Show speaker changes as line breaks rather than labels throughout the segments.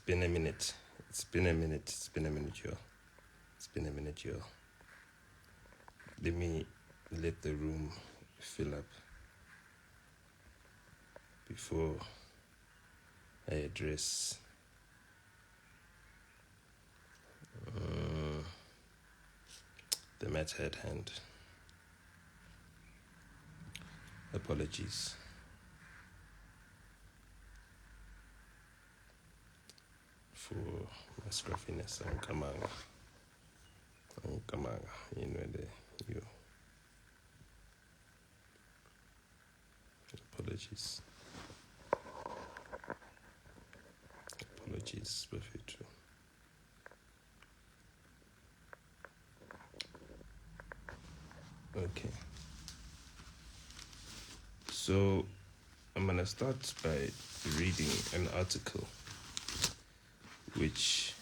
been a minute. It's been a minute, yo. It's been a minute, yo. Let me let the room fill up before I address the matter at hand. Apologies. For my scruffiness. Kamanga. You know you. Apologies. Perfect. Okay. So I'm gonna start by reading an article which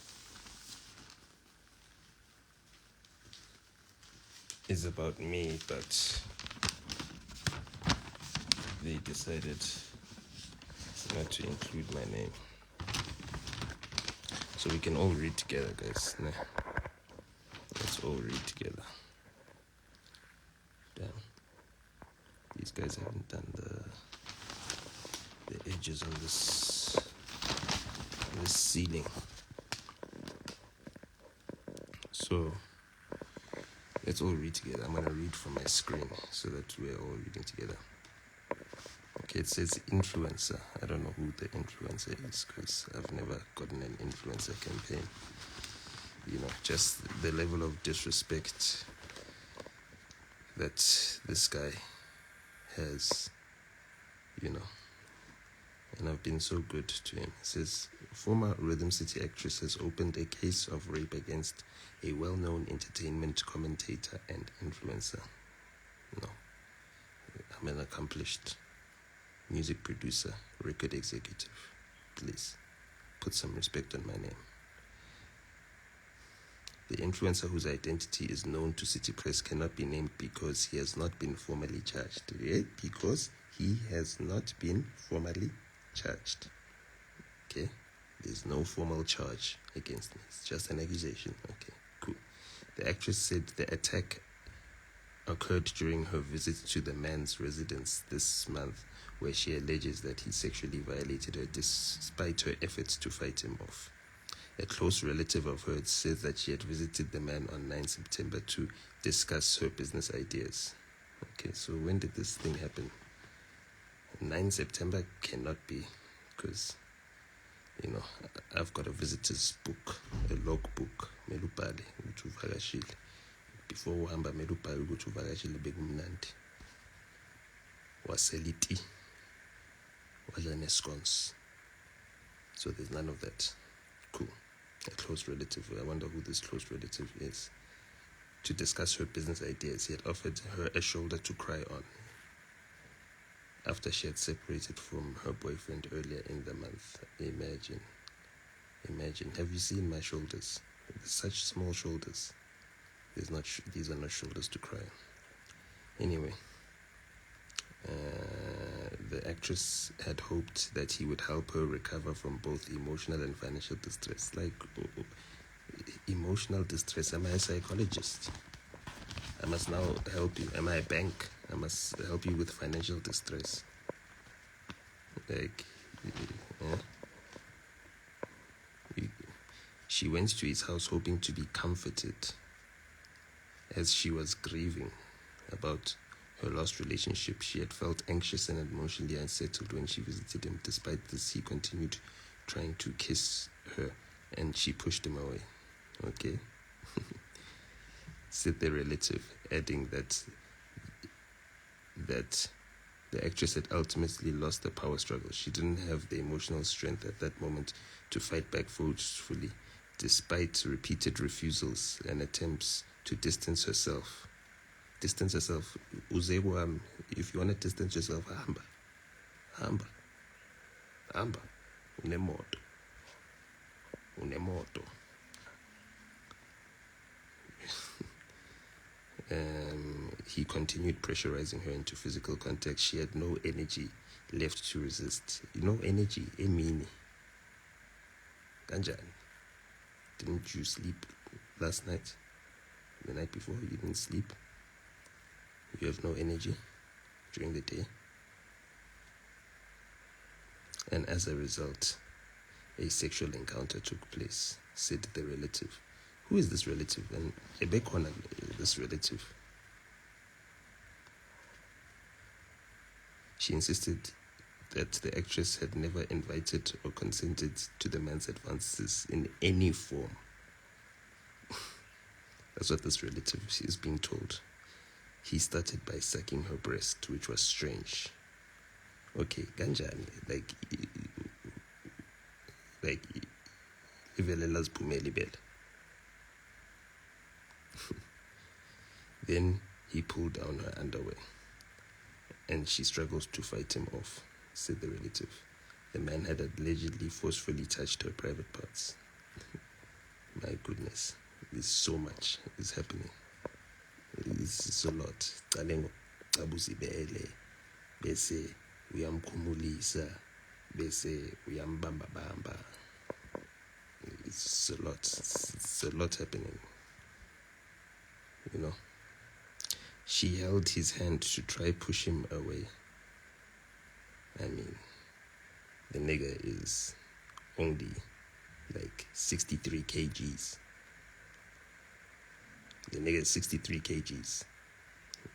is about me, but they decided not to include my name. So we can all read together, guys. Nah. Let's all read together. Damn. These guys haven't done the edges on this ceiling. So let's all read together. I'm gonna read from my screen so that we're all reading together. Okay, it says influencer. I don't know who the influencer is because I've never gotten an influencer campaign. You know, just the level of disrespect that this guy has, you know, and I've been so good to him. It says, former Rhythm City actress has opened a case of rape against a well-known entertainment commentator and influencer. No, I'm an accomplished music producer, record executive. Please, put some respect on my name. The influencer, whose identity is known to City Press, cannot be named because he has not been formally charged. Because he has not been formally charged. Okay? There's no formal charge against me. It's just an accusation. Okay, cool. The actress said the attack occurred during her visit to the man's residence this month, where she alleges that he sexually violated her despite her efforts to fight him off. A close relative of hers said that she had visited the man on 9 September to discuss her business ideas. Okay, so when did this thing happen? 9 September cannot be, because, you know, I've got a visitor's book, a logbook, melubhale ukuthi uvakashile. Before uhamba melubhale ukuthi uvakashile bekumnandi. Waseliti, wadla nescones. So there's none of that. Cool. A close relative. I wonder who this close relative is. To discuss her business ideas, he had offered her a shoulder to cry on after she had separated from her boyfriend earlier in the month. Imagine. Have you seen my shoulders? Such small shoulders. These are not shoulders to cry on. Anyway, the actress had hoped that he would help her recover from both emotional and financial distress. Like, emotional distress. Am I a psychologist? I must now help you. Am I a bank? I must help you with financial distress. Like, she went to his house hoping to be comforted as she was grieving about her last relationship. She had felt anxious and emotionally unsettled when she visited him. Despite this, he continued trying to kiss her and she pushed him away. Okay? Said the relative, adding that the actress had ultimately lost the power struggle. She didn't have the emotional strength at that moment to fight back forcefully, despite repeated refusals and attempts to distance herself. Uzebo, if you want to distance yourself, hamba. Unemoto. He continued pressurizing her into physical contact. She had no energy left to resist. No energy, emini. Ganjani. Didn't you sleep last night? The night before, you didn't sleep? You have no energy during the day? And as a result, a sexual encounter took place, said the relative. Who is this relative? And Ebekona, this relative. She insisted that the actress had never invited or consented to the man's advances in any form. That's what this relative is being told. He started by sucking her breast, which was strange. Okay, ganjani, like ivelela's pumeli bed. Then he pulled down her underwear, and she struggles to fight him off, said the relative. The man had allegedly forcefully touched her private parts. My goodness, there's so much is happening. It's a lot. Bese uyamkhumulisa, bese uyambamba bamba. It's a lot. It's a lot happening. You know. She held his hand to try push him away. I mean, the nigga is only like 63 kgs. The nigga is 63 kgs.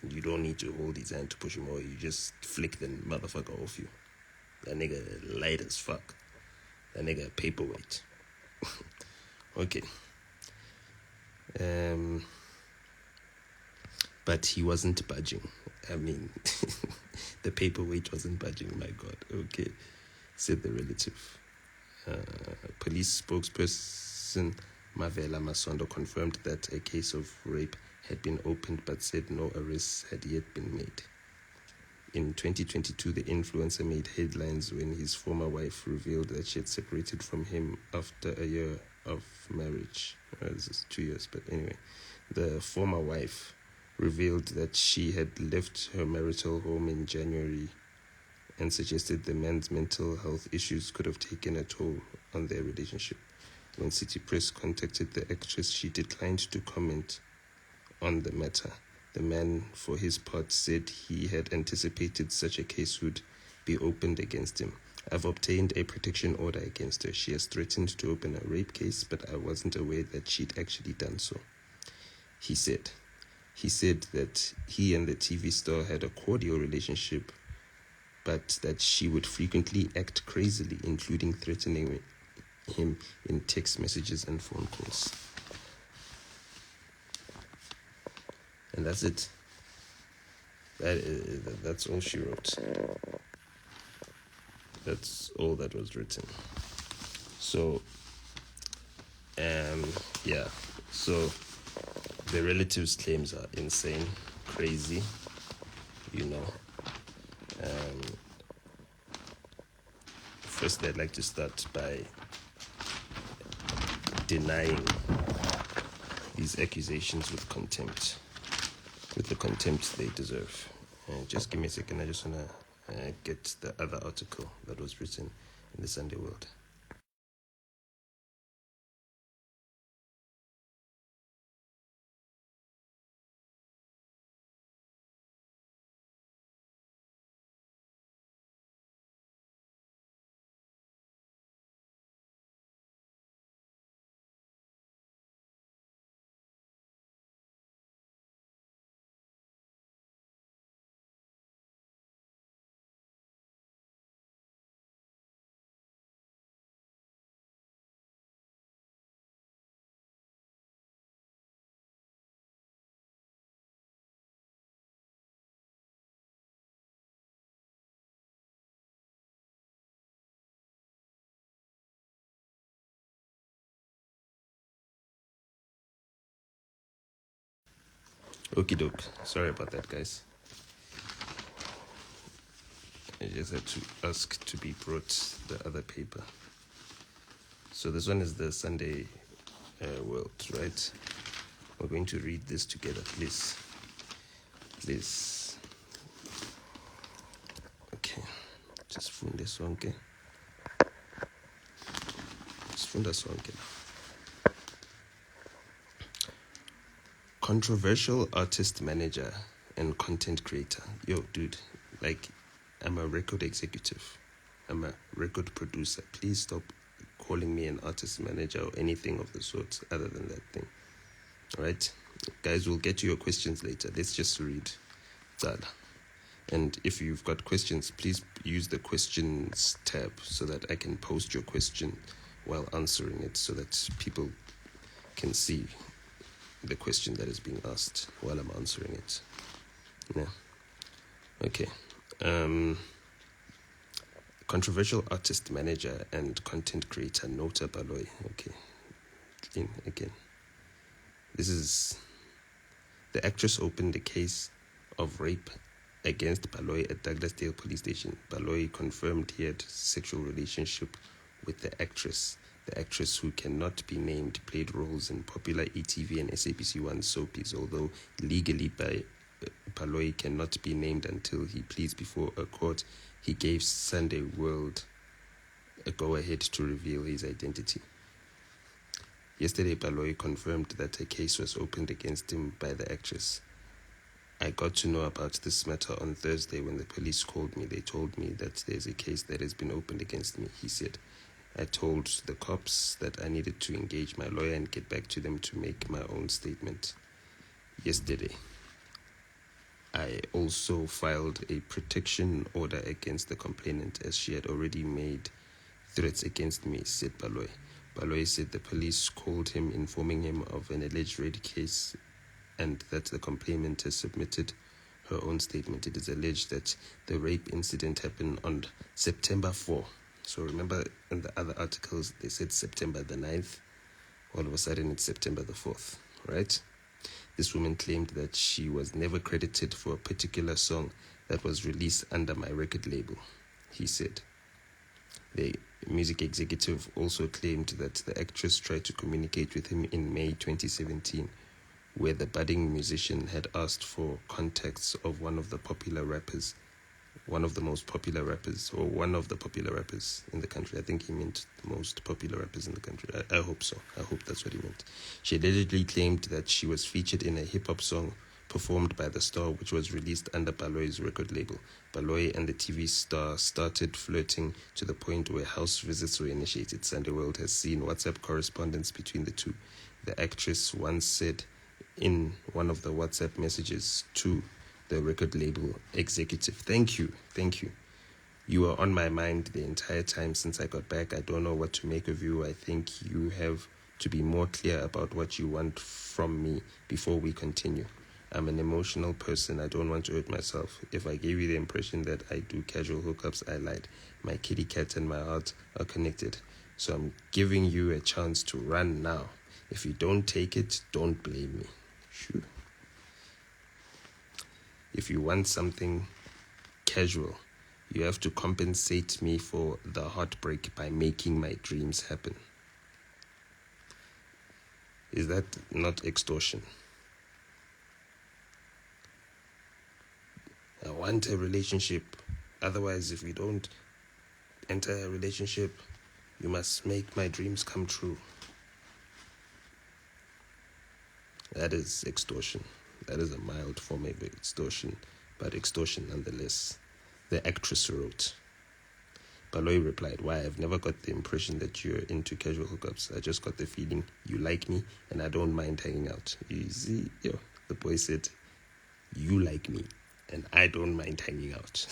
You don't need to hold his hand to push him away. You just flick the motherfucker off you. That nigga light as fuck. That nigga paperweight. Okay. But he wasn't budging. I mean, the paperweight wasn't budging, my God. Okay, said the relative. Police spokesperson Mavela Masondo confirmed that a case of rape had been opened but said no arrests had yet been made. In 2022, the influencer made headlines when his former wife revealed that she had separated from him after a year of marriage. This is 2 years, but anyway. The former wife revealed that she had left her marital home in January and suggested the man's mental health issues could have taken a toll on their relationship. When City Press contacted the actress, she declined to comment on the matter. The man, for his part, said he had anticipated such a case would be opened against him. I've obtained a protection order against her. She has threatened to open a rape case, but I wasn't aware that she'd actually done so, he said. He said that he and the TV star had a cordial relationship, but that she would frequently act crazily, including threatening him in text messages and phone calls. And that's it. That's all she wrote. That's all that was written. So, yeah. So, the relatives' claims are insane, crazy, you know. First, I'd like to start by denying these accusations with contempt, with the contempt they deserve. Just give me a second. I just want to get the other article that was written in the Sunday World. Okie doke. Sorry about that, guys. I just had to ask to be brought the other paper. So this one is the Sunday World, right? We're going to read this together, please. Please. Okay. Just find this one, okay? Just Sifunda sonke la. Controversial artist manager and content creator. Yo, dude, like, I'm a record executive. I'm a record producer. Please stop calling me an artist manager or anything of the sort other than that thing. All right? Guys, we'll get to your questions later. Let's just read. Zala. And if you've got questions, please use the questions tab so that I can post your question while answering it so that people can see the question that is being asked while I'm answering it. Yeah. Okay. Controversial artist manager and content creator NOTA Baloyi. Okay. Again. This is the actress opened a case of rape against Baloyi at Douglasdale police station. Baloyi confirmed he had sexual relationship with the actress. The actress, who cannot be named, played roles in popular ETV and SABC1 soapies, although legally Baloyi cannot be named until he pleads before a court. He gave Sunday World a go-ahead to reveal his identity. Yesterday, Baloyi confirmed that a case was opened against him by the actress. I got to know about this matter on Thursday when the police called me. They told me that there's a case that has been opened against me, he said. I told the cops that I needed to engage my lawyer and get back to them to make my own statement. Yesterday, I also filed a protection order against the complainant as she had already made threats against me, said Baloyi. Baloyi said the police called him informing him of an alleged rape case and that the complainant has submitted her own statement. It is alleged that the rape incident happened on September 4. So remember in the other articles, they said September the 9th. All of a sudden, it's September the 4th, right? This woman claimed that she was never credited for a particular song that was released under my record label, he said. The music executive also claimed that the actress tried to communicate with him in May 2017, where the budding musician had asked for contacts of one of the popular rappers in the country. I think he meant the most popular rappers in the country. I hope so. I hope that's what he meant. She allegedly claimed that she was featured in a hip-hop song performed by the star, which was released under Baloyi's record label. Baloyi and the TV star started flirting to the point where house visits were initiated. Sunday World has seen WhatsApp correspondence between the two. The actress once said in one of the WhatsApp messages to the record label executive, Thank you. You were on my mind the entire time since I got back. I don't know what to make of you. I think you have to be more clear about what you want from me before we continue. I'm an emotional person. I don't want to hurt myself. If I gave you the impression that I do casual hookups, I lied. My kitty cat and my heart are connected. So I'm giving you a chance to run now. If you don't take it, don't blame me. Sure. If you want something casual, you have to compensate me for the heartbreak by making my dreams happen. Is that not extortion? I want a relationship. Otherwise, if we don't enter a relationship, you must make my dreams come true. That is extortion. That is a mild form of extortion, but extortion nonetheless. The actress wrote. Baloyi replied, why, I've never got the impression that you're into casual hookups. I just got the feeling you like me and I don't mind hanging out. You see, the boy said, you like me and I don't mind hanging out.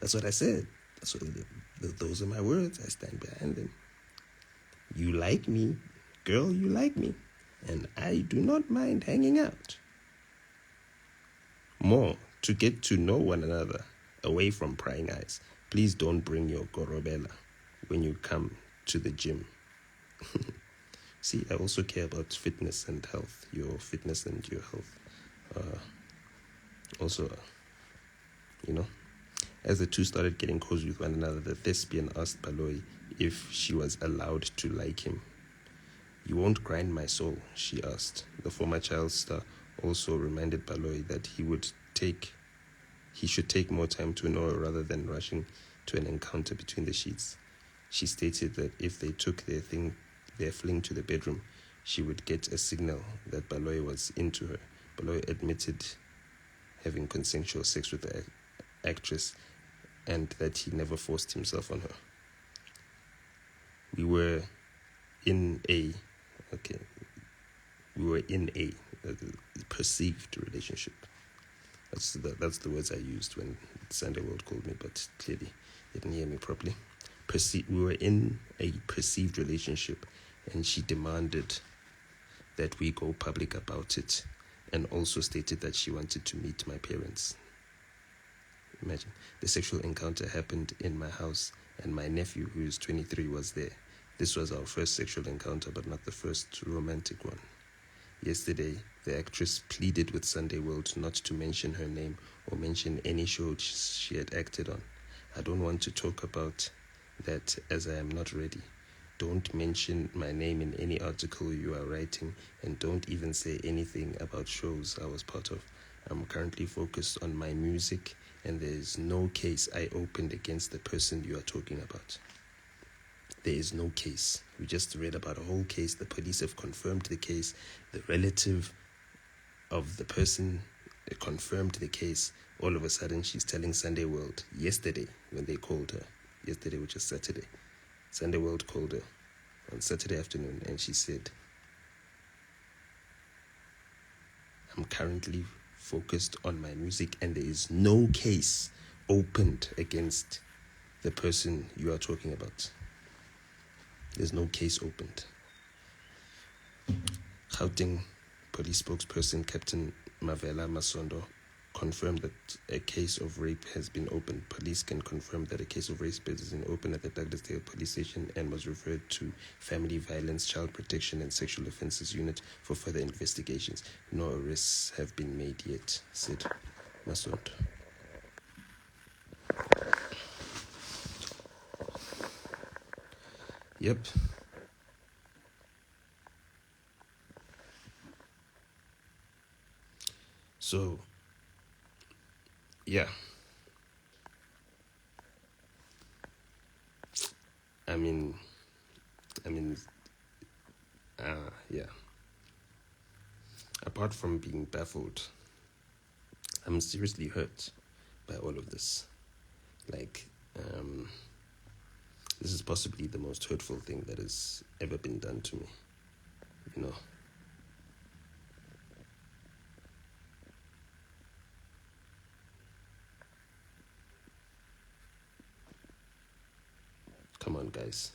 That's what I said. Those are my words. I stand behind them. You like me, girl, you like me, and I do not mind hanging out. More, to get to know one another, away from prying eyes. Please don't bring your gorobela when you come to the gym. See, I also care about fitness and health, your fitness and your health. As the two started getting close with one another, the thespian asked Baloyi if she was allowed to like him. You won't grind my soul, she asked. The former child star also reminded Baloyi that he should take more time to know her rather than rushing to an encounter between the sheets. She stated that if they took their fling to the bedroom, she would get a signal that Baloy was into her. Baloy admitted having consensual sex with the actress and that he never forced himself on her. We were in a perceived relationship. That's the words I used when Sunday World called me, but clearly they didn't hear me properly. We were in a perceived relationship, and she demanded that we go public about it, and also stated that she wanted to meet my parents. Imagine. The sexual encounter happened in my house, and my nephew, who is 23, was there. This was our first sexual encounter, but not the first romantic one. Yesterday, the actress pleaded with Sunday World not to mention her name or mention any show she had acted on. I don't want to talk about that as I am not ready. Don't mention my name in any article you are writing, and don't even say anything about shows I was part of. I'm currently focused on my music, and there is no case I opened against the person you are talking about. There is no case. We just read about a whole case. The police have confirmed the case. The relative of the person confirmed the case. All of a sudden, she's telling Sunday World yesterday when they called her. Yesterday, which is Saturday. Sunday World called her on Saturday afternoon, and she said, I'm currently focused on my music, and there is no case opened against the person you are talking about. There's no case opened. Gauteng police spokesperson Captain Mavela Masondo confirmed that a case of rape has been opened. Police can confirm that a case of rape has been opened at the Douglasdale police station and was referred to Family Violence, Child Protection and Sexual Offences Unit for further investigations. No arrests have been made yet, said Masondo. Yep. So, yeah. Yeah. Apart from being baffled, I'm seriously hurt by all of this. Like, this is possibly the most hurtful thing that has ever been done to me. You know. Come on, guys.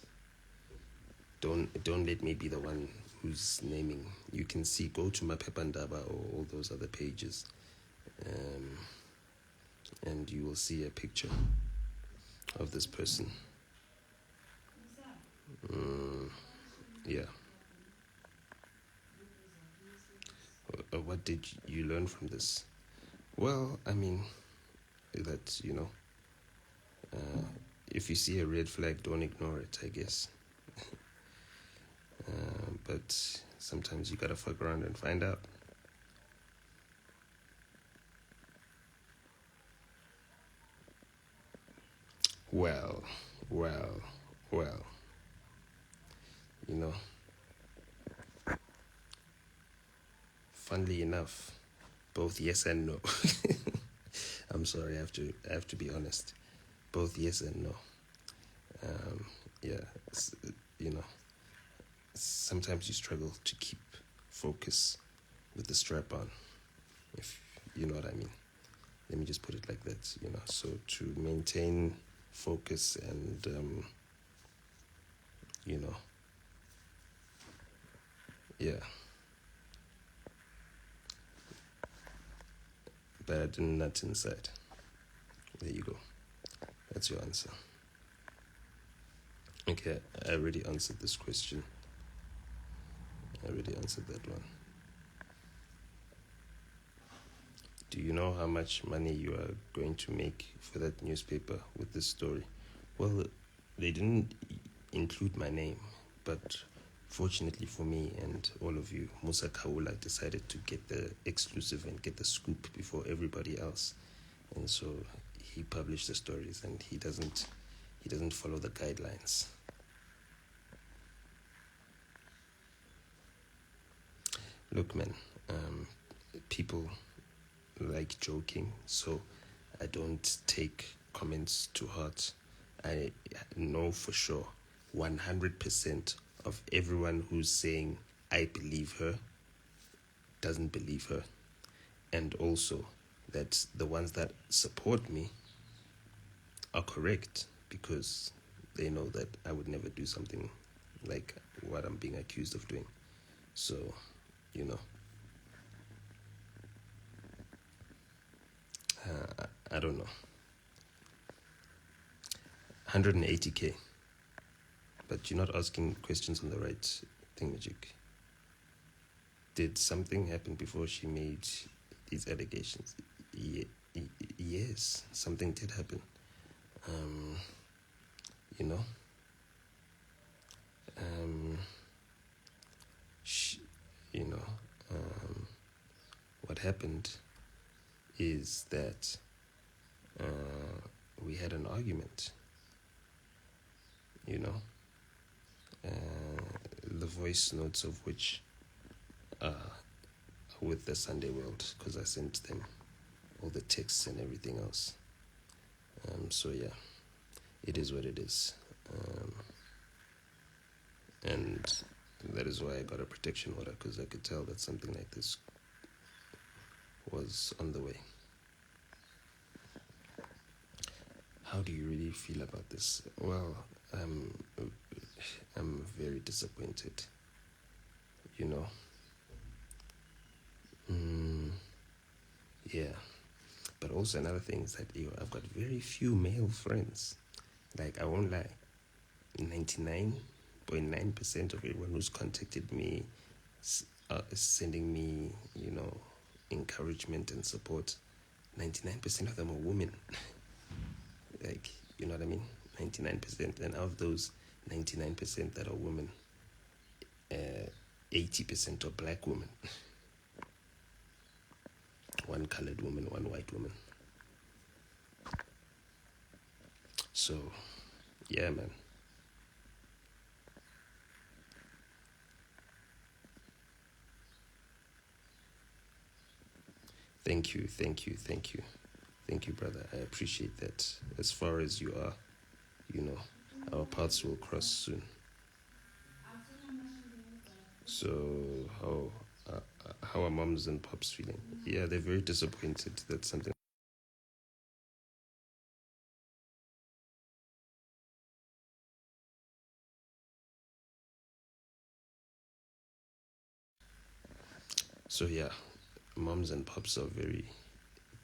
Don't let me be the one who's naming. You can see, go to Mapepandaba or all those other pages, and you will see a picture of this person. Yeah. What did you learn from this? Well, that, if you see a red flag, don't ignore it, I guess. But sometimes you gotta fuck around and find out. Well. Funnily enough, both yes and no. I'm sorry, I have to be honest. Both yes and no. Sometimes you struggle to keep focus with the strap on, if you know what I mean. Let me just put it like that, So to maintain focus and, yeah. But I didn't nut inside. There you go. That's your answer. Okay, I already answered this question. I already answered that one. Do you know how much money you are going to make for that newspaper with this story? Well, they didn't include my name, but fortunately for me and all of you, Musa Kaula decided to get the exclusive and get the scoop before everybody else. And so he published the stories, and he doesn't follow the guidelines. Look, man, people like joking, so I don't take comments to heart. I know for sure 100% of everyone who's saying I believe her doesn't believe her. And also that the ones that support me are correct because they know that I would never do something like what I'm being accused of doing. So, I don't know. 180K. But you're not asking questions on the right thing, Magic. Did something happen before she made these allegations? Yes, something did happen. You know, she, you know, what happened is that we had an argument. The voice notes of which with the Sunday World, because I sent them all the texts and everything else. So yeah, it is what it is. And that is why I got a protection order, because I could tell that something like this was on the way. How do you really feel about this? Well, I'm very disappointed. Yeah. But also another thing is that I've got very few male friends. Like, I won't lie. 99.9% of everyone who's contacted me is sending me, encouragement and support. 99% of them are women. Like, you know what I mean? 99%. And of those 99% that are women, 80% are black women. One colored woman, one white woman. So, yeah, man. Thank you, brother. I appreciate that. As far as you are, our paths will cross soon. So, how are moms and pops feeling? Yeah, they're very disappointed that something. So yeah, moms and pops are very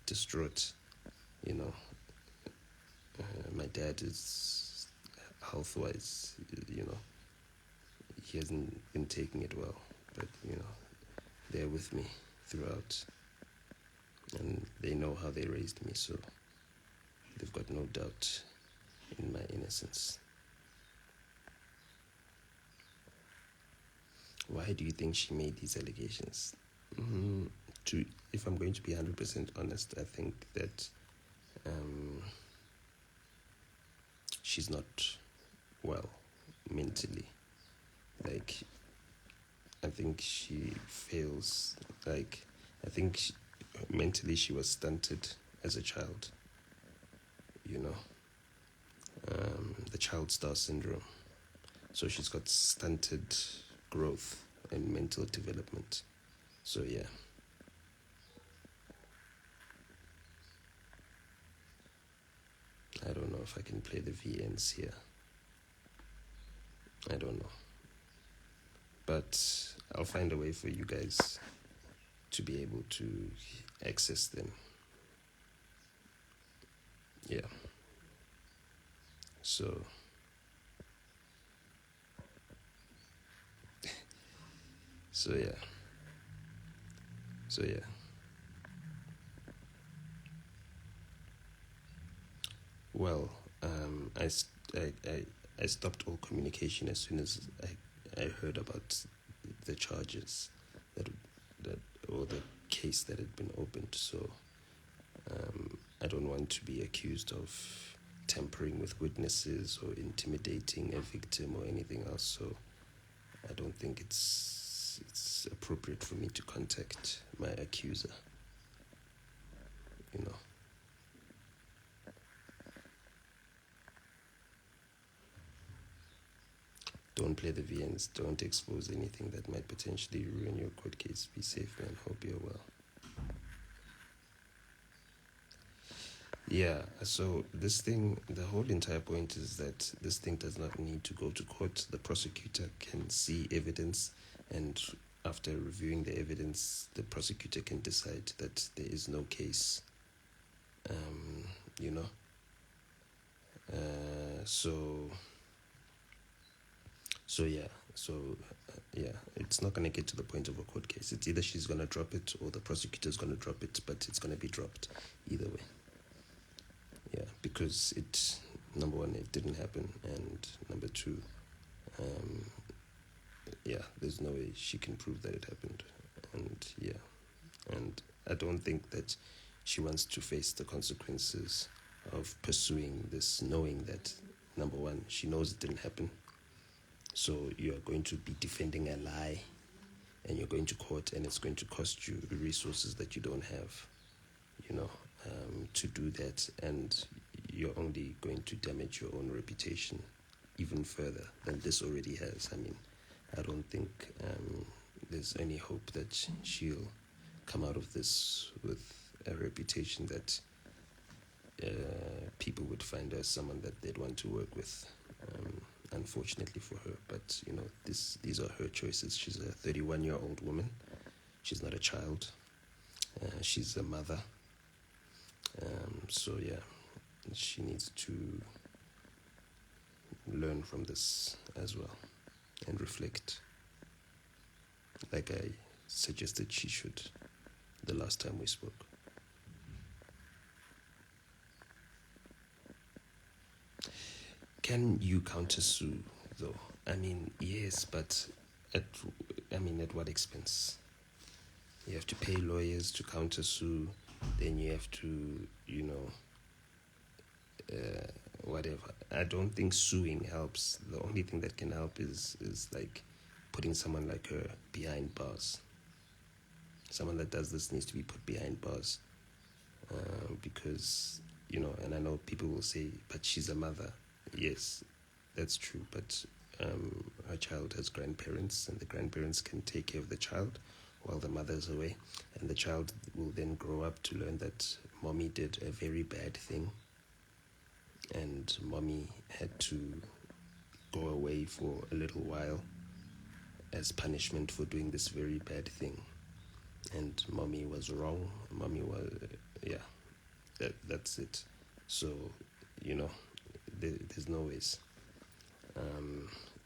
distraught. My dad is health-wise, he hasn't been taking it well, but they're with me throughout, and they know how they raised me, so they've got no doubt in my innocence. Why do you think she made these allegations? If I'm going to be 100% honest, I think that she's not well mentally. Like, I think she fails. Like, I think mentally she was stunted as a child. The child star syndrome. So she's got stunted growth and mental development. So yeah. I don't know if I can play the VNs here. I don't know. But I'll find a way for you guys to be able to access them. Yeah. So yeah. Well, I stopped all communication as soon as I heard about the charges that or the case that had been opened. So I don't want to be accused of tampering with witnesses or intimidating a victim or anything else. So I don't think it's it's appropriate for me to contact my accuser. Don't play the VNs. Don't expose anything that might potentially ruin your court case. Be safe, man. Hope you're well. Yeah, so this thing, the whole entire point is that this thing does not need to go to court. The prosecutor can see evidence, and after reviewing the evidence, the prosecutor can decide that there is no case. It's not going to get to the point of a court case. It's either she's going to drop it or the prosecutor's going to drop it, but it's going to be dropped either way. Yeah, because number one, it didn't happen, and number two, there's no way she can prove that it happened. And I don't think that she wants to face the consequences of pursuing this, knowing that, number one, she knows it didn't happen. So you are going to be defending a lie, and you're going to court, and it's going to cost you resources that you don't have, to do that, and you're only going to damage your own reputation even further than this already has. I mean, I don't think there's any hope that she'll come out of this with a reputation that people would find her someone that they'd want to work with. Unfortunately for her, but these are her choices. She's a 31-year-old woman. She's not a child. She's a mother. She needs to learn from this as well and reflect, like I suggested she should the last time we spoke. Can you countersue, though? I mean, yes, but at what expense? You have to pay lawyers to countersue, then you have to, whatever. I don't think suing helps. The only thing that can help is like putting someone like her behind bars. Someone that does this needs to be put behind bars, because, and I know people will say, but she's a mother. Yes, that's true, but her child has grandparents, and the grandparents can take care of the child while the mother is away, and the child will then grow up to learn that mommy did a very bad thing, and mommy had to go away for a little while as punishment for doing this very bad thing, and mommy was wrong. Mommy was, that's it. So, there's no ways.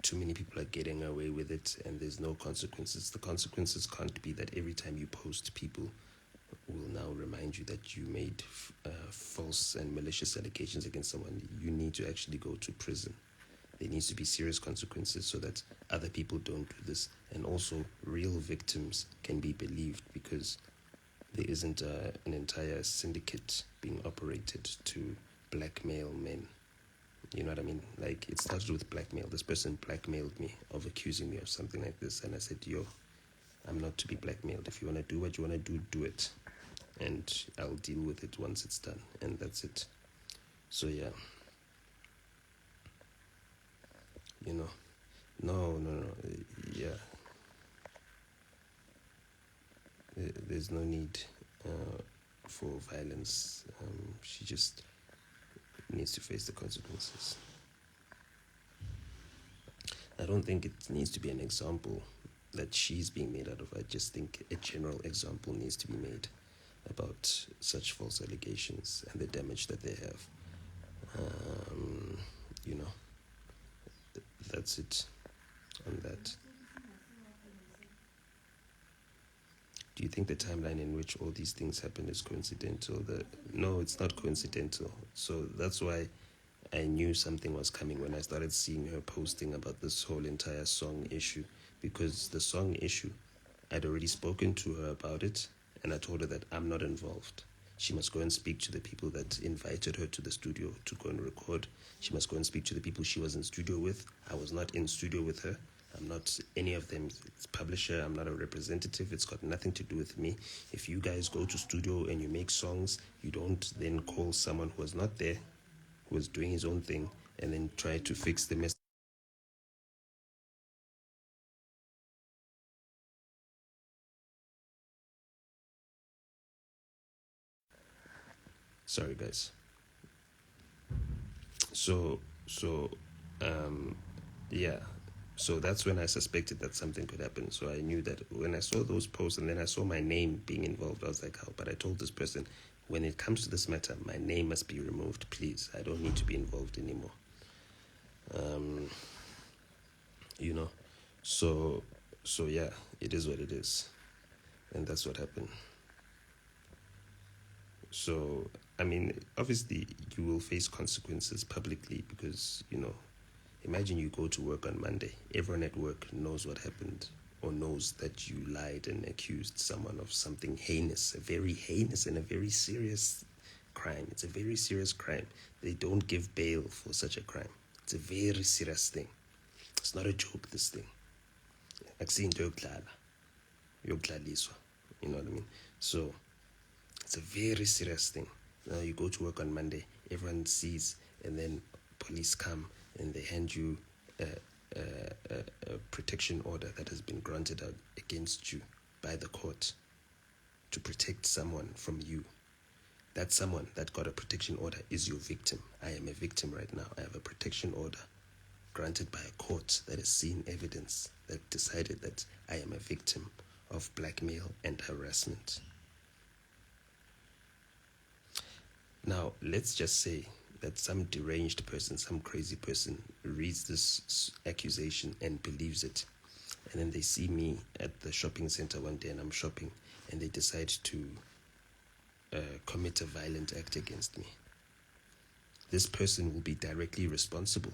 Too many people are getting away with it, and there's no consequences. The consequences can't be that every time you post, people will now remind you that you made false and malicious allegations against someone. You need to actually go to prison. There needs to be serious consequences so that other people don't do this, and also real victims can be believed, because there isn't an entire syndicate being operated to blackmail men. You know what I mean? Like, it started with blackmail. This person blackmailed me of accusing me of something like this, and I said, I'm not to be blackmailed. If you want to do what you want to do, do it, and I'll deal with it once it's done, and that's it. So yeah, no, yeah, there's no need for violence. She just needs to face the consequences. I don't think it needs to be an example that she's being made out of. I just think a general example needs to be made about such false allegations and the damage that they have. That's it on that. Do you think the timeline in which all these things happen is coincidental? No, it's not coincidental. So that's why I knew something was coming when I started seeing her posting about this whole entire song issue. Because the song issue, I'd already spoken to her about it, and I told her that I'm not involved. She must go and speak to the people that invited her to the studio to go and record. She must go and speak to the people she was in studio with. I was not in studio with her. I'm not any of them. It's publisher. I'm not a representative. It's got nothing to do with me. If you guys go to studio and you make songs, you don't then call someone who was not there, who was doing his own thing, and then try to fix the mess. Sorry, guys. So, yeah. So that's when I suspected that something could happen. So I knew that when I saw those posts and then I saw my name being involved, I was like, how? But I told this person, when it comes to this matter, my name must be removed, please. I don't need to be involved anymore. You know, so yeah, it is what it is. And that's what happened. So, I mean, obviously you will face consequences publicly because, imagine you go to work on Monday. Everyone at work knows what happened or knows that you lied and accused someone of something heinous, a very heinous and a very serious crime. It's a very serious crime. They don't give bail for such a crime. It's a very serious thing. It's not a joke, this thing. Akusinto yokuhlaliswa. You know what I mean? So it's a very serious thing. Now you go to work on Monday, everyone sees, and then police come and they hand you a protection order that has been granted against you by the court to protect someone from you. That someone that got a protection order is your victim. I am a victim right now. I have a protection order granted by a court that has seen evidence that decided that I am a victim of blackmail and harassment. Now, let's just say that some deranged person, some crazy person reads this accusation and believes it. And then they see me at the shopping center one day and I'm shopping and they decide to commit a violent act against me. This person will be directly responsible.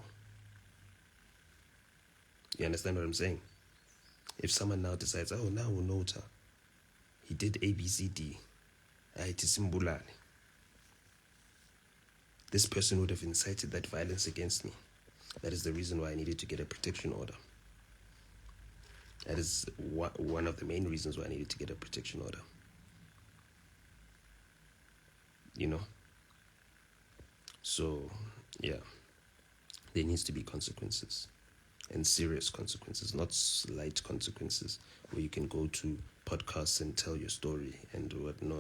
You understand what I'm saying? If someone now decides, oh, now NOTA, he did ABCD, ITUMELENG. This person would have incited that violence against me. That is the reason why I needed to get a protection order. That is one of the main reasons why I needed to get a protection order. So, yeah, there needs to be consequences. And serious consequences, not slight consequences where you can go to podcasts and tell your story and what. No.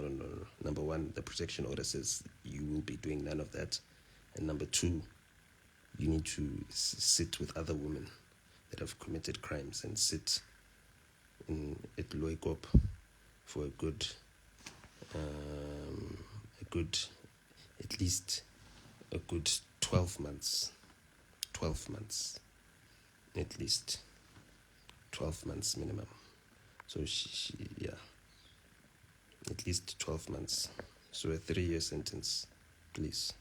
Number one, the protection order says you will be doing none of that. And number two, you need to sit with other women that have committed crimes and sit at Loikop for a good, at least a good 12 months. 12 months. At least 12 months minimum. So she at least 12 months. So a 3-year sentence, please.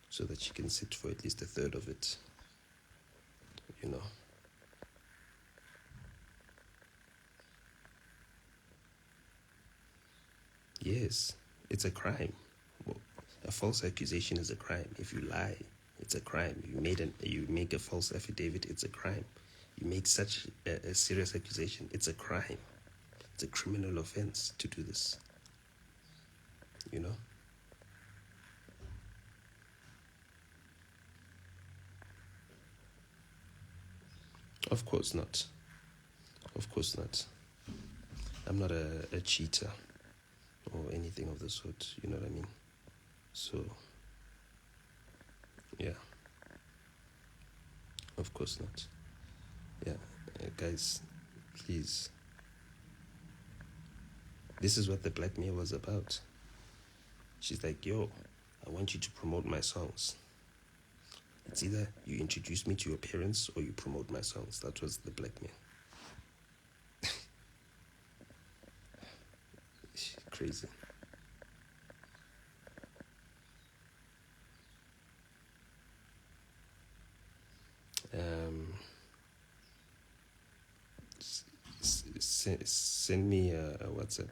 So that she can sit for at least a third of it. Yes, it's a crime. A false accusation is a crime. If you lie, it's a crime. You make a false affidavit, it's a crime. You make such a serious accusation, it's a crime. It's a criminal offense to do this. Of course not. Of course not. I'm not a cheater or anything of the sort, you know what I mean? So, yeah. Of course not. Yeah, guys, please. This is what the blackmail was about. She's like, yo, I want you to promote my songs. It's either you introduce me to your parents or you promote my songs. That was the blackmail. Crazy. Send me a WhatsApp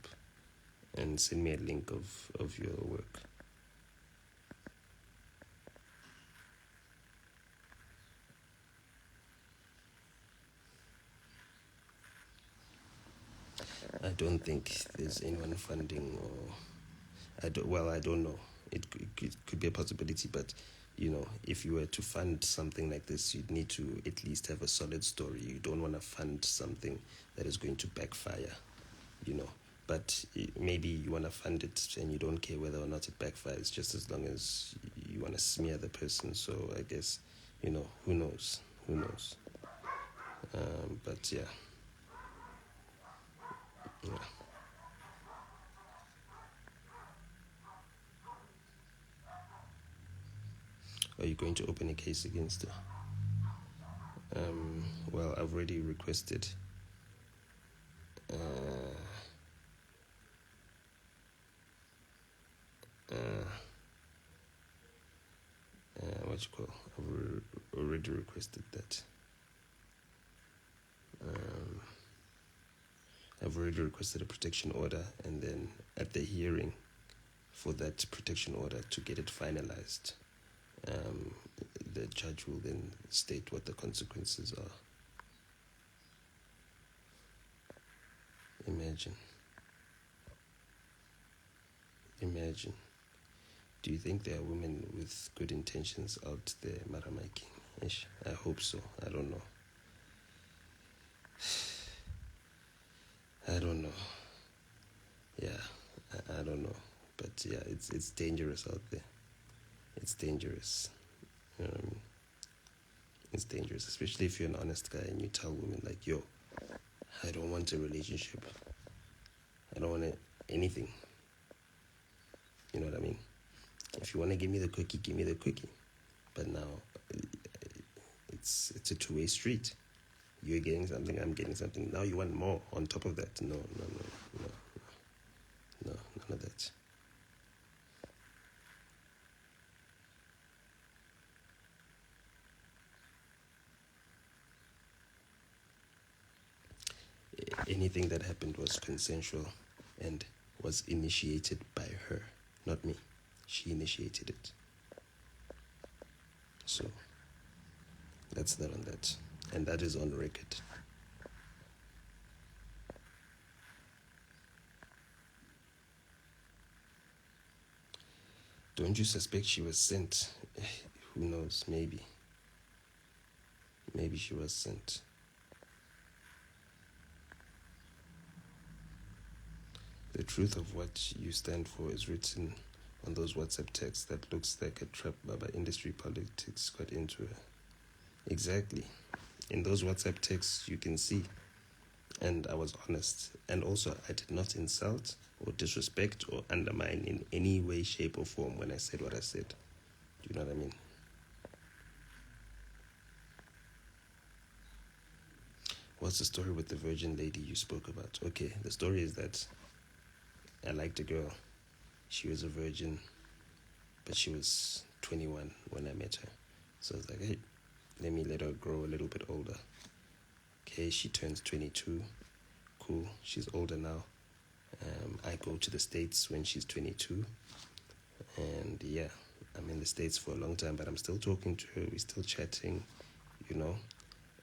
and send me a link of your work. I don't think there's anyone funding, or I don't know. It could be a possibility, but if you were to fund something like this, you'd need to at least have a solid story. You don't want to fund something that is going to backfire, But maybe you want to fund it and you don't care whether or not it backfires, just as long as you want to smear the person. So I guess, who knows? Who knows? But yeah. Are you going to open a case against her? Well, I've already requested. I've already requested that. I've already requested a protection order, and then at the hearing for that protection order to get it finalized, the judge will then state what the consequences are. Imagine. Do you think there are women with good intentions out there maramaking? I hope so. I don't know. Yeah, I don't know. But yeah, it's dangerous out there. It's dangerous. You know what I mean? It's dangerous, especially if you're an honest guy and you tell women like, yo, I don't want a relationship. I don't want anything. You know what I mean? If you want to give me the cookie, give me the cookie. But now, it's a two-way street. You're getting something, I'm getting something. Now you want more on top of that. No, none of that. Anything that happened was consensual and was initiated by her, not me. She initiated it. So that's that on that. And that is on record. Don't you suspect she was sent? Who knows? Maybe she was sent. The truth of what you stand for is written on those WhatsApp texts that looks like a trap Baba industry politics got into her. Exactly. In those WhatsApp texts you can see. And I was honest. And also I did not insult or disrespect or undermine in any way, shape or form when I said what I said. Do you know what I mean? What's the story with the virgin lady you spoke about? Okay, the story is that I liked a girl. She was a virgin, but she was 21 when I met her. So I was like, hey, let her grow a little bit older. Okay, she turns 22. Cool, she's older now. I go to the States when she's 22. And yeah, I'm in the States for a long time, but I'm still talking to her. We're still chatting,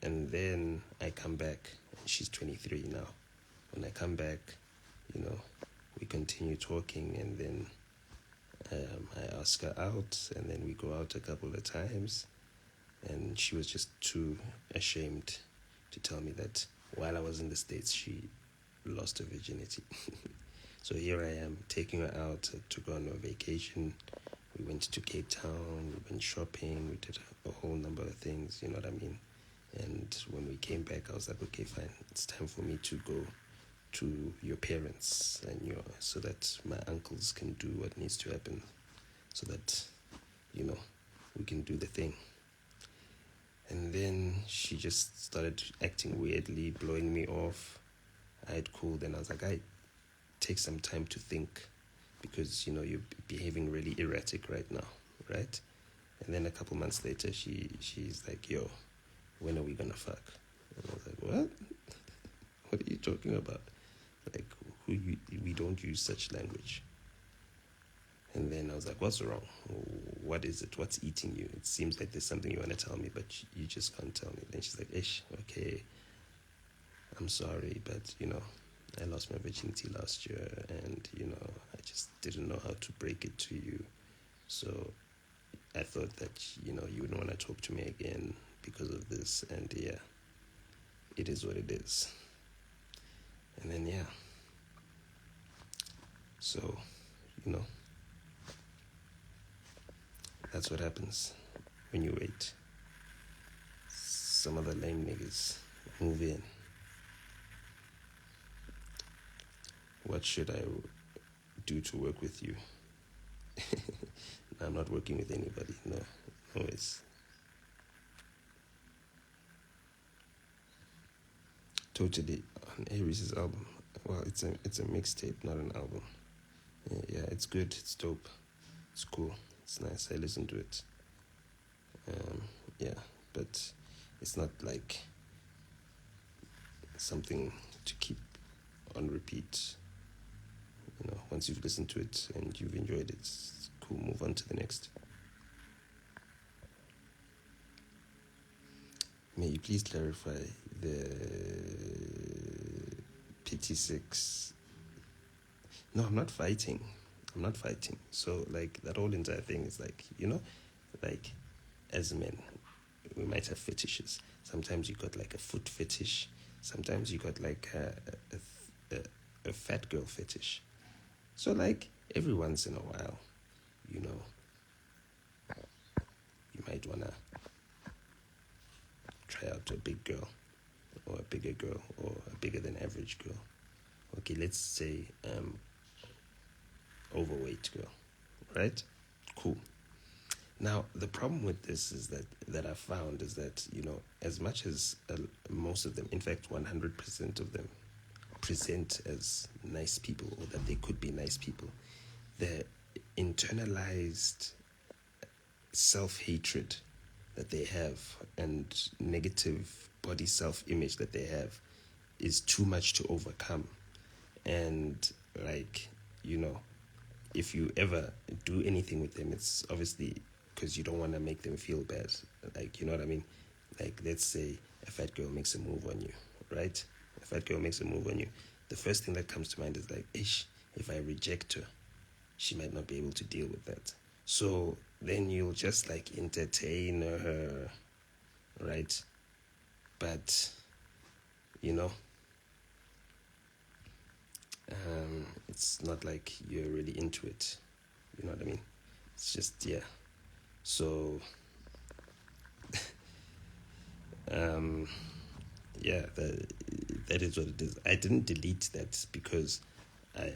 And then I come back, and she's 23 now. When I come back, we continue talking, and then I ask her out, and then we go out a couple of times, and she was just too ashamed to tell me that while I was in the States, she lost her virginity. So here I am, taking her out. I took her on a vacation. We went to Cape Town, we went shopping, we did a whole number of things, you know what I mean? And when we came back, I was like, okay, fine, it's time for me to go to your parents and so that my uncles can do what needs to happen, so that we can do the thing. And then she just started acting weirdly, blowing me off. I had cooled, and I was like, I take some time to think, because you're behaving really erratic right now, right? And then a couple months later, she's like, yo, when are we gonna fuck? And I was like, what? What are you talking about? Like, we don't use such language. And then I was like, what's wrong? What is it? What's eating you? It seems like there's something you want to tell me, but you just can't tell me. Then she's like, ish, okay, I'm sorry, but, I lost my virginity last year, and I just didn't know how to break it to you. So I thought that you wouldn't want to talk to me again because of this, and yeah, it is what it is. And then yeah, so that's what happens when you wait. Some other lame niggas move in. What should I do to work with you? I'm not working with anybody. No, it's totally on Aries' album. Well, it's a mixtape, not an album. Yeah, it's good. It's dope. It's cool. It's nice. I listen to it. Yeah, but it's not like something to keep on repeat. Once you've listened to it and you've enjoyed it, it's cool. Move on to the next. May you please clarify the PT6? No, I'm not fighting. So, that whole entire thing is as men, we might have fetishes. Sometimes you got a foot fetish. Sometimes you got a fat girl fetish. So every once in a while, you might wanna try out a big girl, or a bigger girl, or a bigger than average girl. Okay, let's say overweight girl, right? Cool. Now, the problem with this is that I found is that, as much as most of them, in fact, 100% of them present as nice people, or that they could be nice people, the internalized self-hatred that they have and negative body self-image that they have is too much to overcome. And if you ever do anything with them, it's obviously because you don't want to make them feel bad. You know what I mean? Let's say a fat girl makes a move on you, right? A fat girl makes a move on you. The first thing that comes to mind is ish, if I reject her, she might not be able to deal with that. So then you'll just entertain her, right? But, it's not like you're really into it. You know what I mean? It's just, yeah. So, yeah, that is what it is. I didn't delete that because I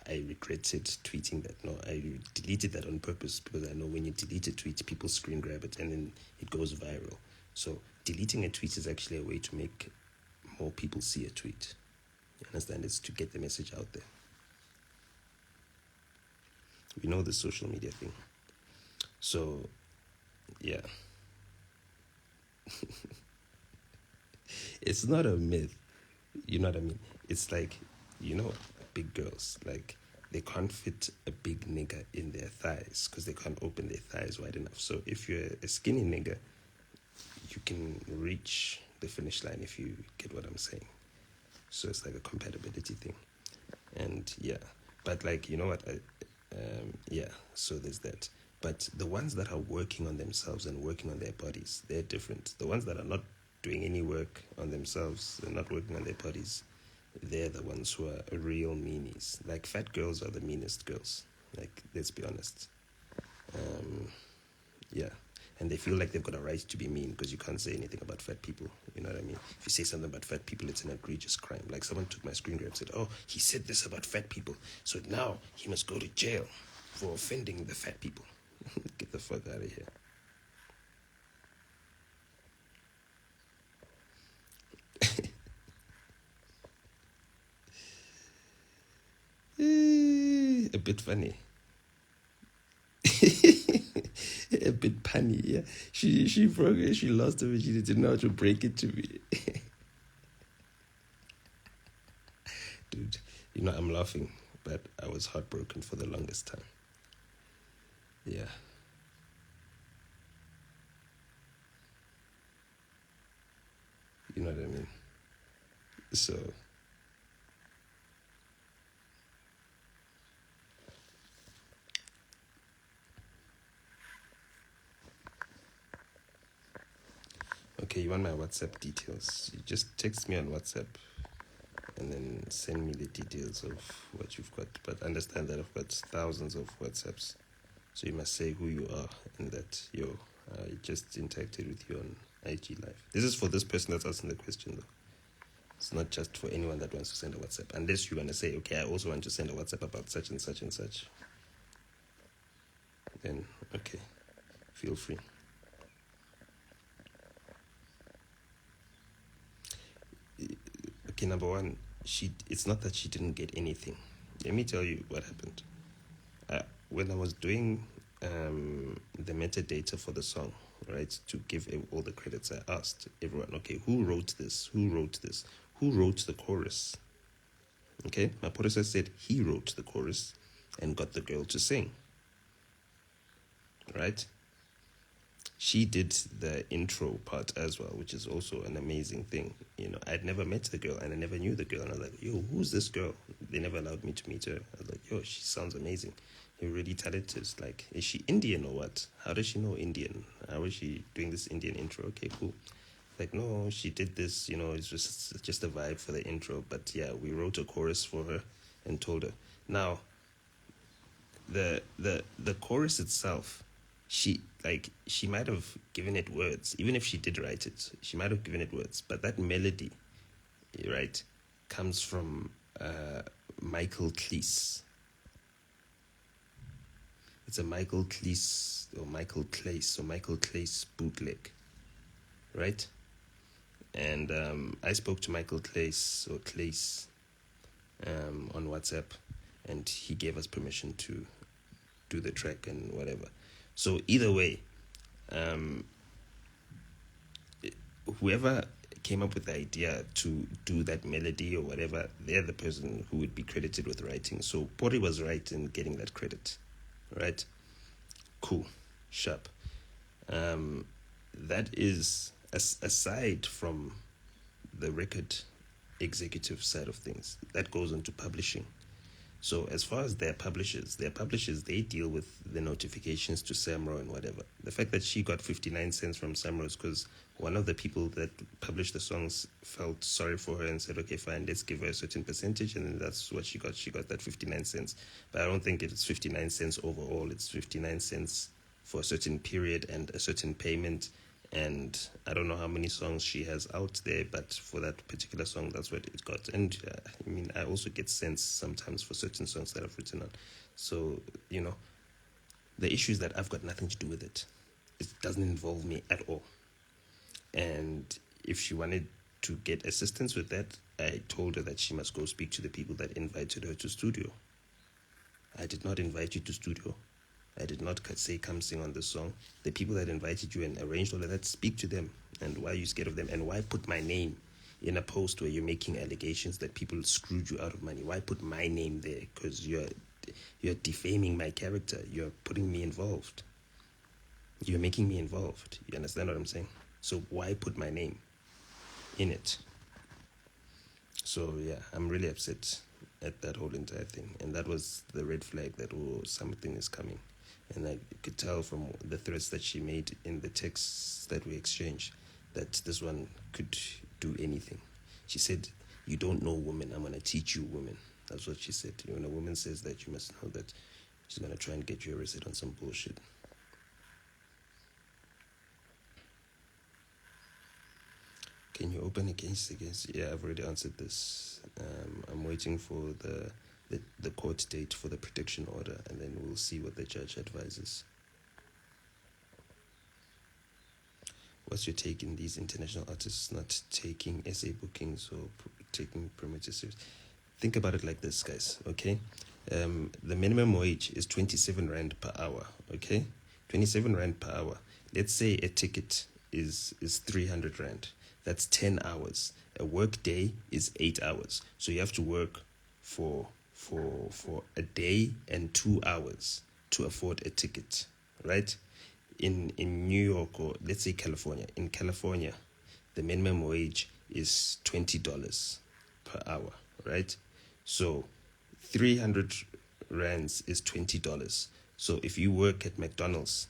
regretted tweeting that. No, I deleted that on purpose because I know when you delete a tweet, people screen grab it and then it goes viral. So deleting a tweet is actually a way to make more people see a tweet. You understand? It's to get the message out there. We know the social media thing. So, yeah. It's not a myth. You know what I mean? It's big girls, they can't fit a big nigga in their thighs because they can't open their thighs wide enough. So if you're a skinny nigga, you can reach the finish line, if you get what I'm saying. So it's a compatibility thing. And yeah, but you know what? Yeah, so there's that. But the ones that are working on themselves and working on their bodies, they're different. The ones that are not doing any work on themselves and not working on their bodies, they're the ones who are real meanies. Fat girls are the meanest girls. Let's be honest. Yeah. And they feel like they've got a right to be mean because you can't say anything about fat people. You know what I mean? If you say something about fat people, it's an egregious crime. Someone took my screen grab and said, oh, he said this about fat people, so now he must go to jail for offending the fat people. Get the fuck out of here. A bit funny. A bit punny, yeah. She broke it. She lost her virginity. Now to break it to me. Dude, I'm laughing, but I was heartbroken for the longest time. Yeah. You know what I mean? So, you want my WhatsApp details, you just text me on WhatsApp and then send me the details of what you've got. But understand that I've got thousands of WhatsApps, so you must say who you are and that I just interacted with you on IG Live. This is for this person that's asking the question, though. It's not just for anyone that wants to send a WhatsApp, unless you're going to say, okay, I also want to send a WhatsApp about such and such and such. Then, okay, feel free. Okay, number one, it's not that she didn't get anything. Let me tell you what happened. When I was doing the metadata for the song, right, to give all the credits, I asked everyone, okay, who wrote this? Who wrote this? Who wrote the chorus? Okay, my producer said he wrote the chorus and got the girl to sing. Right? She did the intro part as well, which is also an amazing thing. You know, I'd never met the girl and I never knew the girl. And I was like, yo, who's this girl? They never allowed me to meet her. I was like, yo, she sounds amazing. You're really talented. Like, is she Indian or what? How does she know Indian? How is she doing this Indian intro? Okay, cool. Like, no, she did this, you know, it's just a vibe for the intro. But yeah, we wrote a chorus for her and told her. Now, the chorus itself, she might have given it words. Even if she did write it, she might have given it words. But that melody, right, comes from Michael Cleese. It's a Michael Cleese or Michael Clace bootleg, right? And I spoke to Michael Clace on WhatsApp, and he gave us permission to do the track and whatever. So either way, whoever came up with the idea to do that melody or whatever, they're the person who would be credited with writing. So Pori was right in getting that credit, right? Cool, sharp. That is aside from the record executive side of things. That goes on to publishing. So as far as their publishers, they deal with the notifications to Samro and whatever. The fact that she got 59 cents from Samro is because one of the people that published the songs felt sorry for her and said, okay, fine, let's give her a certain percentage. And then that's what she got. She got that 59 cents. But I don't think it's 59 cents overall. It's 59 cents for a certain period and a certain payment. And I don't know how many songs she has out there, but for that particular song, that's what it got. And I mean, I also get cents sometimes for certain songs that I've written on. So, you know, the issue is that I've got nothing to do with it. It doesn't involve me at all. And if she wanted to get assistance with that, I told her that she must go speak to the people that invited her to studio. I did not invite you to studio. I did not say come sing on the song. The people that invited you and arranged all of that, speak to them. And why are you scared of them? And why put my name in a post where you're making allegations that people screwed you out of money? Why put my name there? Because you're defaming my character. You're putting me involved. You're making me involved. You understand what I'm saying? So why put my name in it? So yeah, I'm really upset at that whole entire thing. And that was the red flag that, oh, something is coming. And I could tell from the threats that she made in the texts that we exchanged that this one could do anything. She said, you don't know women, I'm going to teach you women. That's what she said. When a woman says that, you must know that she's going to try and get you arrested on some bullshit. Can you open a case against? Yeah, I've already answered this. I'm waiting for the court date for the protection order, and then we'll see what the judge advises. What's your take in these international artists not taking SA bookings or taking promoters? Think about it like this, guys, okay? The minimum wage is 27 Rand per hour, okay? 27 Rand per hour. Let's say a ticket is 300 Rand. That's 10 hours. A work day is 8 hours. So you have to work for a day and 2 hours to afford a ticket, right? In New York, or let's say California. In California, the minimum wage is $20 per hour, right? So 300 rands is $20. So if you work at McDonald's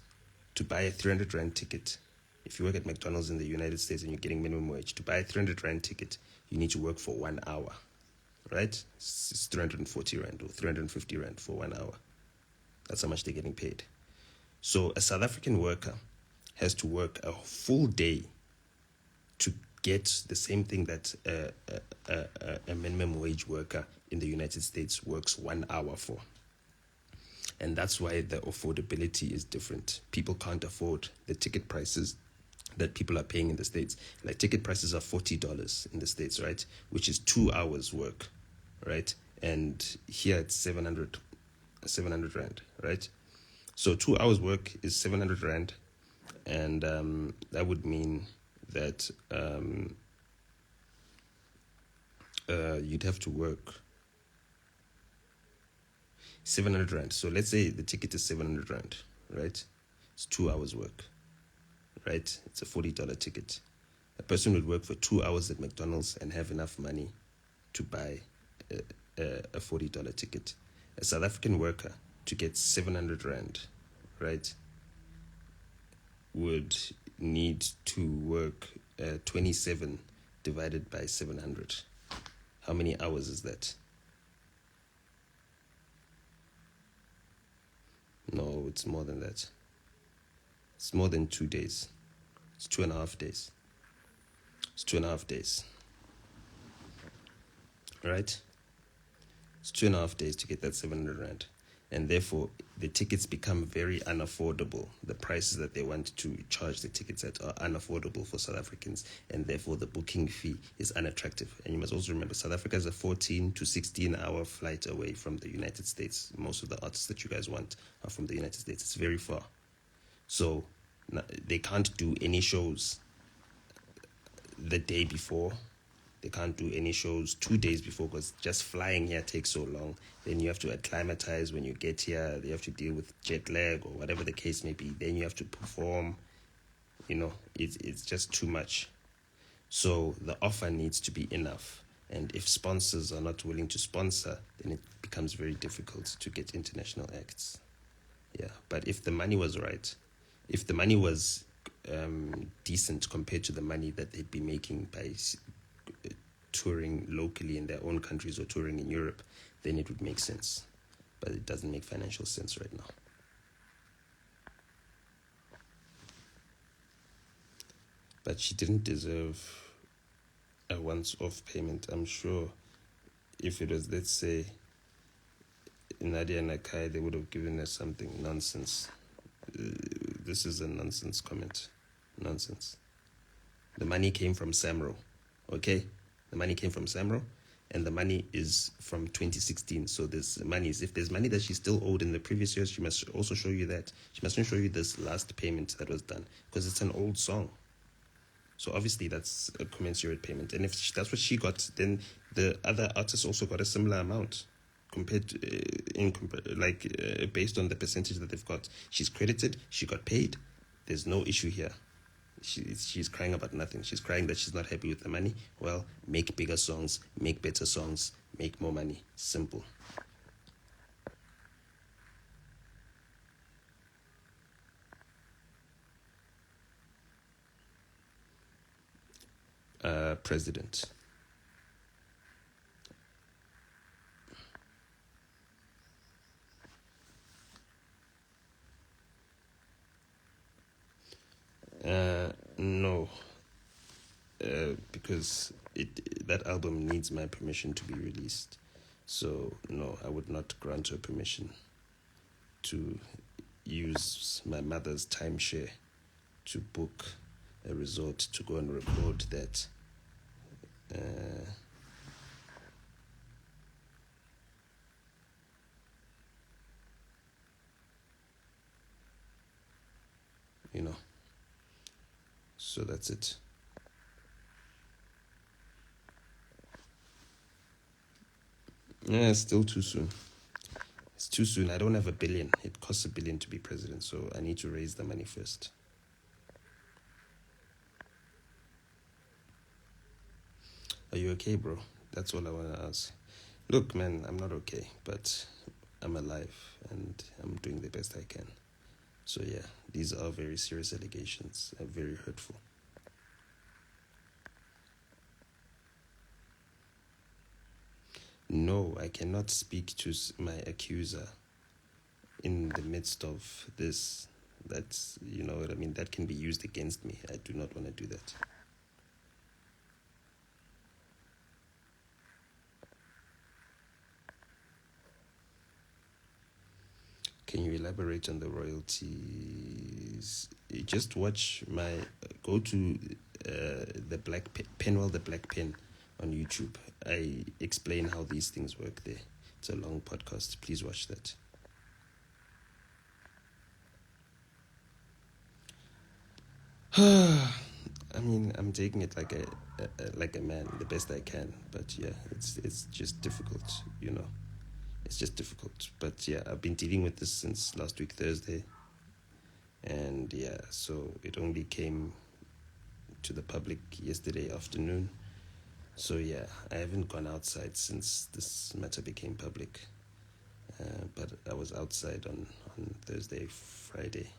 to buy a 300 Rand ticket, if you work at McDonald's in the United States and you're getting minimum wage, to buy a 300 Rand ticket, you need to work for 1 hour, right? It's 340 Rand or 350 Rand for 1 hour. That's how much they're getting paid. So a South African worker has to work a full day to get the same thing that a minimum wage worker in the United States works 1 hour for. And that's why the affordability is different. People can't afford the ticket prices that people are paying in the States. Like ticket prices are $40 in the States, right? Which is 2 hours work, right? And here it's 700 Rand, right? So 2 hours work is 700 Rand. And that would mean that you'd have to work 700 Rand. So let's say the ticket is 700 Rand, right? It's 2 hours work, right? It's a $40 ticket. A person would work for 2 hours at McDonald's and have enough money to buy a $40 ticket. A South African worker to get 700 Rand, right, would need to work 27 divided by 700. How many hours is that? No, it's more than that. It's more than 2 days. It's 2.5 days. It's 2.5 days. Right? It's 2.5 days to get that 700 Rand. And therefore, the tickets become very unaffordable. The prices that they want to charge the tickets at are unaffordable for South Africans. And therefore, the booking fee is unattractive. And you must also remember, South Africa is a 14 to 16-hour flight away from the United States. Most of the artists that you guys want are from the United States. It's very far. So they can't do any shows the day before. They can't do any shows 2 days before because just flying here takes so long. Then you have to acclimatize when you get here. They have to deal with jet lag or whatever the case may be. Then you have to perform. You know, it's just too much. So the offer needs to be enough. And if sponsors are not willing to sponsor, then it becomes very difficult to get international acts. Yeah, but if the money was right, if the money was decent compared to the money that they'd be making by touring locally in their own countries or touring in Europe, then it would make sense. But it doesn't make financial sense right now. But she didn't deserve a once-off payment. I'm sure if it was, let's say, Nadia Nakai, they would have given her something nonsense. This is a nonsense comment. Nonsense. The money came from Samro, okay? The money came from Samro, and the money is from 2016. So there's money. If there's money that she still owed in the previous years, she must also show you that. She mustn't show you this last payment that was done because it's an old song. So obviously that's a commensurate payment. And if that's what she got, then the other artists also got a similar amount compared to, based on the percentage that they've got. She's credited, she got paid. There's no issue here. She's crying about nothing. She's crying that she's not happy with the money. Well, make bigger songs, make better songs, make more money. Simple. President. No, because that album needs my permission to be released. So no, I would not grant her permission to use my mother's timeshare to book a resort to go and record that. You know. So that's it. Yeah, it's still too soon. It's too soon. I don't have $1 billion. It costs $1 billion to be president, so I need to raise the money first. Are you okay, bro? That's all I want to ask. Look, man, I'm not okay, but I'm alive and I'm doing the best I can. So yeah, these are very serious allegations, very hurtful. No, I cannot speak to my accuser in the midst of this. That's, you know what I mean, that can be used against me. I do not want to do that. Can you elaborate on the royalties? Just watch go to the Penwell the Black Pen on YouTube. I explain how these things work there. It's a long podcast. Please watch that. I mean, I'm taking it like a man, the best I can. But yeah, it's just difficult, you know. It's just difficult. But yeah, I've been dealing with this since last week, Thursday. And yeah, so it only came to the public yesterday afternoon. So yeah, I haven't gone outside since this matter became public. But I was outside on Thursday, Friday,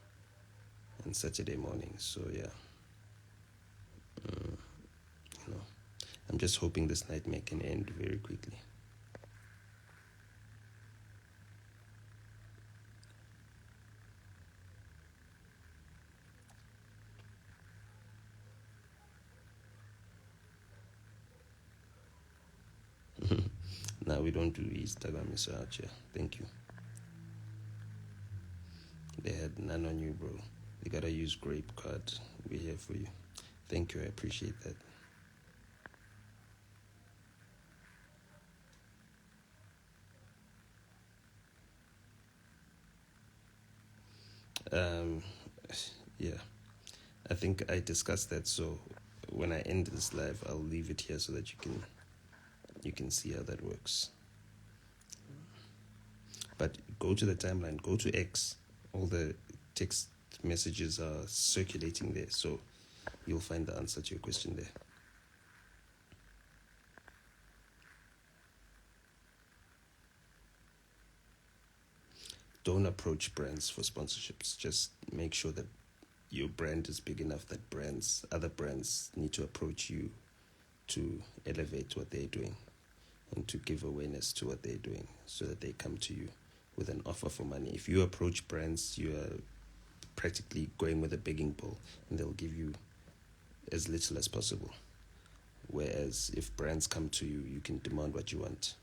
and Saturday morning. So yeah, you know, I'm just hoping this nightmare can end very quickly. Now we don't do Instagram research. Yeah. Thank you. They had none on you, bro. You gotta use grape card. We're here for you. Thank you. I appreciate that. Yeah. I think I discussed that. So when I end this live, I'll leave it here so that you can see how that works. But go to the timeline. Go to X. All the text messages are circulating there. So you'll find the answer to your question there. Don't approach brands for sponsorships. Just make sure that your brand is big enough that other brands need to approach you to elevate what they're doing and to give awareness to what they're doing so that they come to you with an offer for money. If you approach brands, you are practically going with a begging bowl and they'll give you as little as possible. Whereas if brands come to you, you can demand what you want.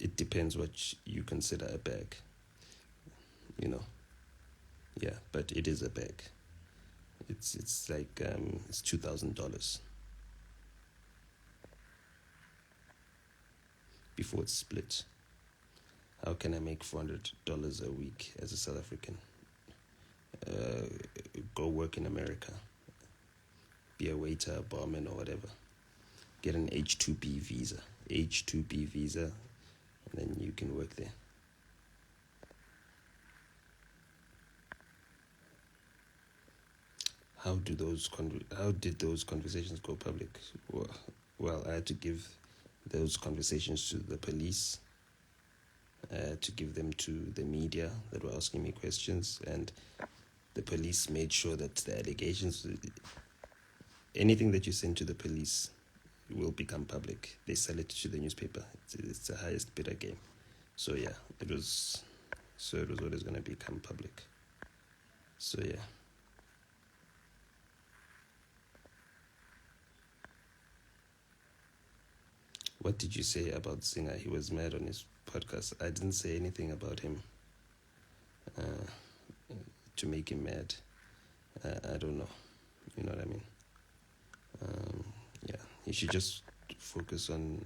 It depends what you consider a bag. You know. Yeah, but it is a bag. It's like it's $2,000 before it's split. How can I make $400 a week as a South African? Go work in America. Be a waiter, a barman, or whatever. Get an H-2B visa. H-2B visa, and then you can work there. How did those conversations go public? Well, I had to give those conversations to the police. I had to give them to the media that were asking me questions, and the police made sure that the allegations, anything that you send to the police will become public. They sell it to the newspaper. It's the highest bidder game. So yeah, it was always going to become public. So yeah. What did you say about Singer? He was mad on his podcast. I didn't say anything about him to make him mad. I don't know. You know what I mean? Yeah, he should just focus on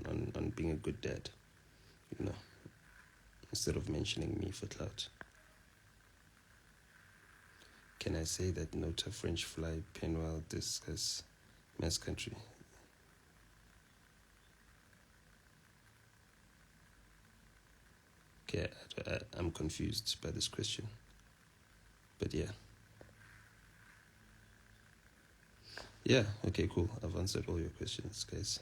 being a good dad, you know, instead of mentioning me for clout. Can I say that NOTA French fly Penwell discuss mass country? Okay, I'm confused by this question. But yeah. Yeah, okay, cool. I've answered all your questions, guys.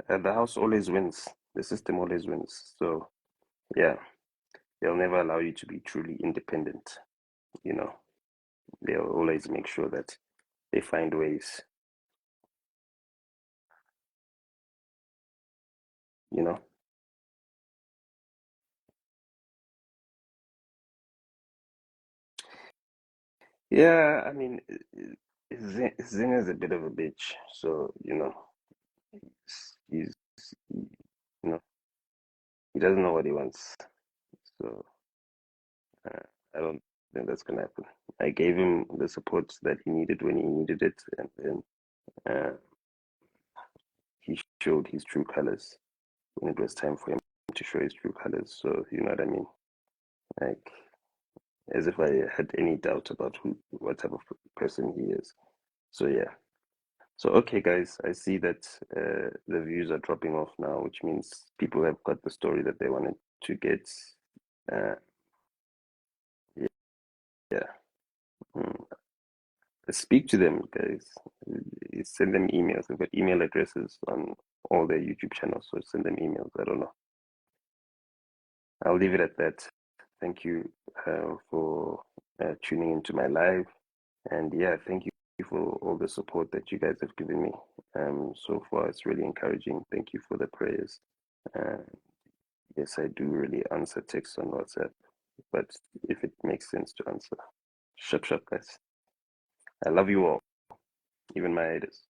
The house always wins. The system always wins. So yeah, they'll never allow you to be truly independent. You know, they'll always make sure that they find ways. You know. Yeah, I mean, Zing is a bit of a bitch. So you know, he doesn't know what he wants. So uh, I don't think that's gonna happen. I gave him the support that he needed when he needed it, and then uh, he showed his true colors when it was time for him to show his true colors. So you know what I mean? Like as if I had any doubt about what type of person he is. So yeah. So okay, guys, I see that the views are dropping off now, which means people have got the story that they wanted to get. Uh, yeah, yeah. Mm. Speak to them, guys. Send them emails. They've got email addresses on all their YouTube channels, so send them emails. I don't know. I'll leave it at that. Thank you for tuning into my live. And yeah, thank you for all the support that you guys have given me. So far, it's really encouraging. Thank you for the prayers. Uh, yes, I do really answer texts on WhatsApp, but if it makes sense to answer, shut, guys. I love you all, even my haters.